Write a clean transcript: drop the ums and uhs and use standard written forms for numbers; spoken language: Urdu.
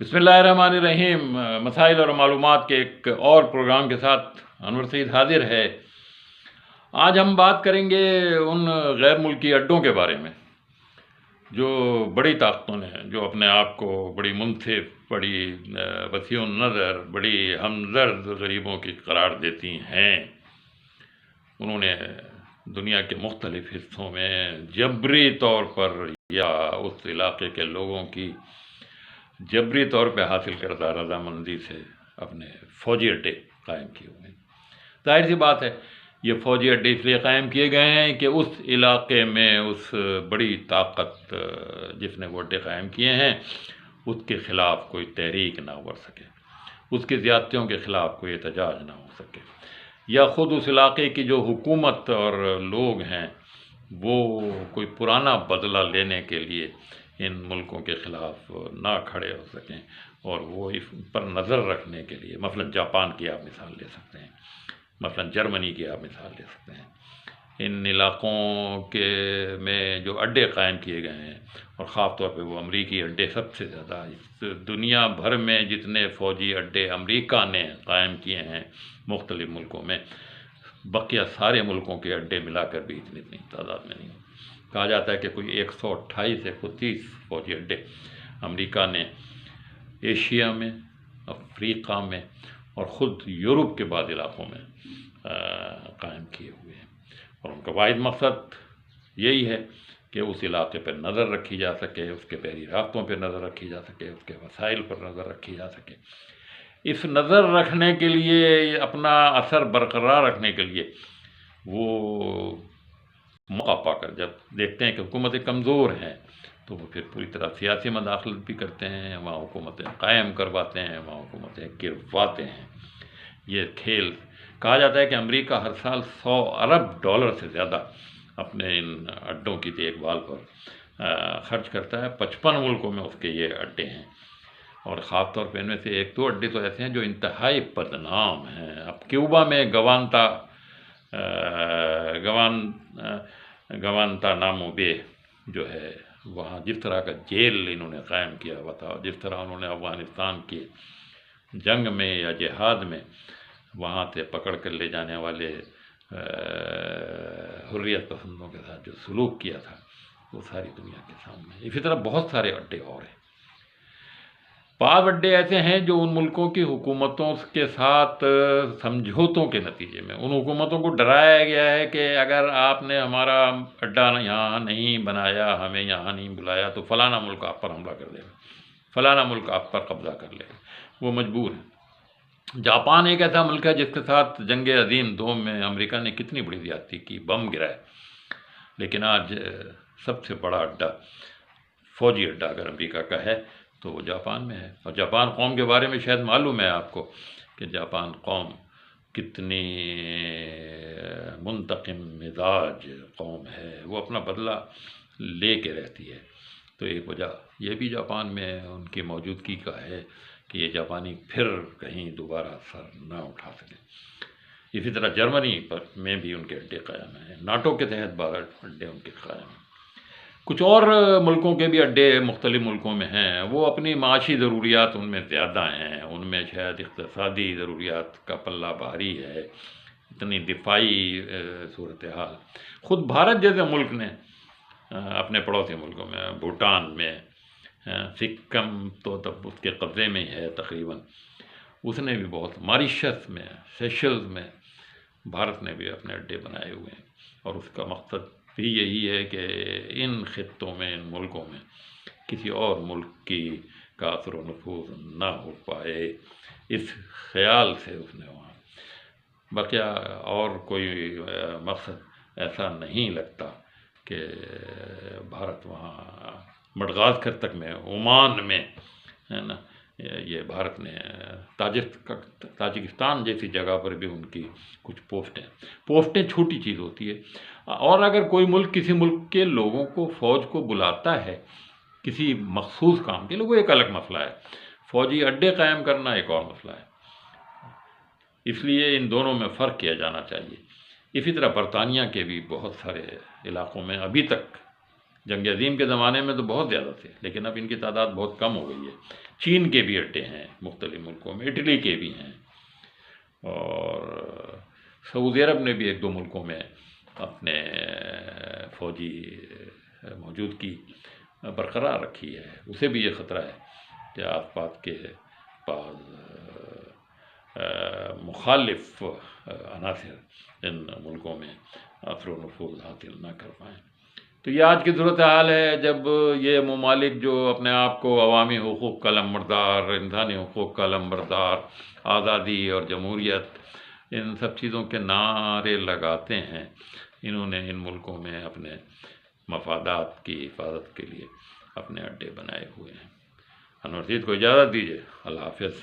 بسم اللہ الرحمن الرحیم۔ مسائل اور معلومات کے ایک اور پروگرام کے ساتھ انور سعید حاضر ہے۔ آج ہم بات کریں گے ان غیر ملکی اڈوں کے بارے میں جو بڑی طاقتوں نے، جو اپنے آپ کو بڑی منصف، بڑی وسیع النظر، بڑی ہمدرد غریبوں کی قرار دیتی ہیں۔ انہوں نے دنیا کے مختلف حصوں میں جبری طور پر یا اس علاقے کے لوگوں کی جبری طور پہ حاصل کردہ رضامندی سے اپنے فوجی اڈے قائم کیے ہوئے ہیں۔ ظاہر سی بات ہے، یہ فوجی اڈے اس لیے قائم کیے گئے ہیں کہ اس علاقے میں اس بڑی طاقت جس نے وہ اڈے قائم کیے ہیں اس کے خلاف کوئی تحریک نہ ابھر سکے، اس کی زیادتیوں کے خلاف کوئی احتجاج نہ ہو سکے، یا خود اس علاقے کی جو حکومت اور لوگ ہیں وہ کوئی پرانا بدلہ لینے کے لیے ان ملکوں کے خلاف نہ کھڑے ہو سکیں، اور وہ اس پر نظر رکھنے کے لیے مثلا جاپان کی آپ مثال لے سکتے ہیں، مثلا جرمنی کی آپ مثال لے سکتے ہیں۔ ان علاقوں کے میں جو اڈے قائم کیے گئے ہیں، اور خاص طور پہ وہ امریکی اڈے سب سے زیادہ، اس دنیا بھر میں جتنے فوجی اڈے امریکہ نے قائم کیے ہیں مختلف ملکوں میں، بقیہ سارے ملکوں کے اڈے ملا کر بھی اتنی تعداد میں نہیں۔ کہا جاتا ہے کہ کوئی 128 سے 130 فوجی اڈے امریکہ نے ایشیا میں، افریقہ میں اور خود یورپ کے بعض علاقوں میں قائم کیے ہوئے ہیں، اور ان کا واحد مقصد یہی ہے کہ اس علاقے پر نظر رکھی جا سکے، اس کے بحری راستوں پہ نظر رکھی جا سکے، اس کے وسائل پر نظر رکھی جا سکے۔ اس نظر رکھنے کے لیے، اپنا اثر برقرار رکھنے کے لیے، وہ موقع پا کر جب دیکھتے ہیں کہ حکومتیں کمزور ہیں تو وہ پھر پوری طرح سیاسی مداخلت بھی کرتے ہیں، وہاں حکومتیں قائم کرواتے ہیں، وہاں حکومتیں گرواتے ہیں۔ یہ کھیل، کہا جاتا ہے کہ امریکہ ہر سال $100 ارب سے زیادہ اپنے ان اڈوں کی دیکھ بھال پر خرچ کرتا ہے۔ 55 ملکوں میں اس کے یہ اڈے ہیں، اور خاص طور پہ ان میں سے 1-2 اڈے تو ایسے ہیں جو انتہائی بدنام ہیں۔ اب کیوبا میں گوانتا نامو بے جو ہے، وہاں جس طرح کا جیل انہوں نے قائم کیا ہوا تھا، جس طرح انہوں نے افغانستان کی جنگ میں یا جہاد میں وہاں سے پکڑ کر لے جانے والے حریت پسندوں کے ساتھ جو سلوک کیا تھا، وہ ساری دنیا کے سامنے۔ اسی طرح بہت سارے اڈے اور ہیں۔ بعض اڈے ایسے ہیں جو ان ملکوں کی حکومتوں کے ساتھ سمجھوتوں کے نتیجے میں ان حکومتوں کو ڈرایا گیا ہے کہ اگر آپ نے ہمارا اڈا یہاں نہیں بنایا، ہمیں یہاں نہیں بلایا، تو فلانا ملک آپ پر حملہ کر دے گا، فلانا ملک آپ پر قبضہ کر لے گا۔ وہ مجبور ہے۔ جاپان ایک ایسا ملک ہے جس کے ساتھ جنگ عظیم دوم میں امریکہ نے کتنی بڑی زیادتی کی، بم گرائے، لیکن آج سب سے بڑا اڈا، فوجی اڈا اگر امریکہ کا ہے تو وہ جاپان میں ہے۔ اور جاپان قوم کے بارے میں شاید معلوم ہے آپ کو کہ جاپان قوم کتنی منتقم مزاج قوم ہے، وہ اپنا بدلہ لے کے رہتی ہے۔ تو ایک وجہ یہ بھی جاپان میں ان کی موجودگی کا ہے کہ یہ جاپانی پھر کہیں دوبارہ سر نہ اٹھا سکیں۔ اسی طرح جرمنی میں بھی ان کے اڈے قائم ہیں، ناٹو کے تحت 12 اڈے ان کے قائم ہیں۔ کچھ اور ملکوں کے بھی اڈے مختلف ملکوں میں ہیں، وہ اپنی معاشی ضروریات ان میں زیادہ ہیں، ان میں شاید اقتصادی ضروریات کا پلہ بھاری ہے، اتنی دفاعی صورتحال۔ خود بھارت جیسے ملک نے اپنے پڑوسی ملکوں میں، بھوٹان میں، سکم تو تب اس کے قبضے میں ہی ہے تقریباً، اس نے بھی بہت، ماریشس میں، سیشلز میں بھارت نے بھی اپنے اڈے بنائے ہوئے ہیں، اور اس کا مقصد بھی یہی ہے کہ ان خطوں میں، ان ملکوں میں کسی اور ملک کی کا اثر و نفوذ نہ ہو پائے، اس خیال سے اس نے وہاں، بقیہ اور کوئی مقصد ایسا نہیں لگتا کہ بھارت وہاں مڈغاسکر تک میں، عمان میں ہے نا، یہ بھارت نے تاجکستان جیسی جگہ پر بھی ان کی کچھ پوسٹیں چھوٹی چیز ہوتی ہے۔ اور اگر کوئی ملک کسی ملک کے لوگوں کو، فوج کو بلاتا ہے کسی مخصوص کام کے لیے، وہ ایک الگ مسئلہ ہے، فوجی اڈے قائم کرنا ایک اور مسئلہ ہے۔ اس لیے ان دونوں میں فرق کیا جانا چاہیے۔ اسی طرح برطانیہ کے بھی بہت سارے علاقوں میں ابھی تک جنگ عظیم کے زمانے میں تو بہت زیادہ تھے، لیکن اب ان کی تعداد بہت کم ہو گئی ہے۔ چین کے بھی اڈے ہیں مختلف ملکوں میں، اٹلی کے بھی ہیں، اور سعودی عرب نے بھی ایک دو ملکوں میں اپنے فوجی موجودگی برقرار رکھی ہے۔ اسے بھی یہ خطرہ ہے کہ آس پاس کے بعض مخالف عناصر ان ملکوں میں اثر و نفوذ حاصل نہ کر پائیں۔ تو یہ آج کی صورتحال ہے، جب یہ ممالک جو اپنے آپ کو عوامی حقوق کا علمبردار، انسانی حقوق کا علمبردار، آزادی اور جمہوریت، ان سب چیزوں کے نعرے لگاتے ہیں، انہوں نے ان ملکوں میں اپنے مفادات کی حفاظت کے لیے اپنے اڈے بنائے ہوئے ہیں۔ انور رشید کو اجازت دیجیے، اللہ حافظ۔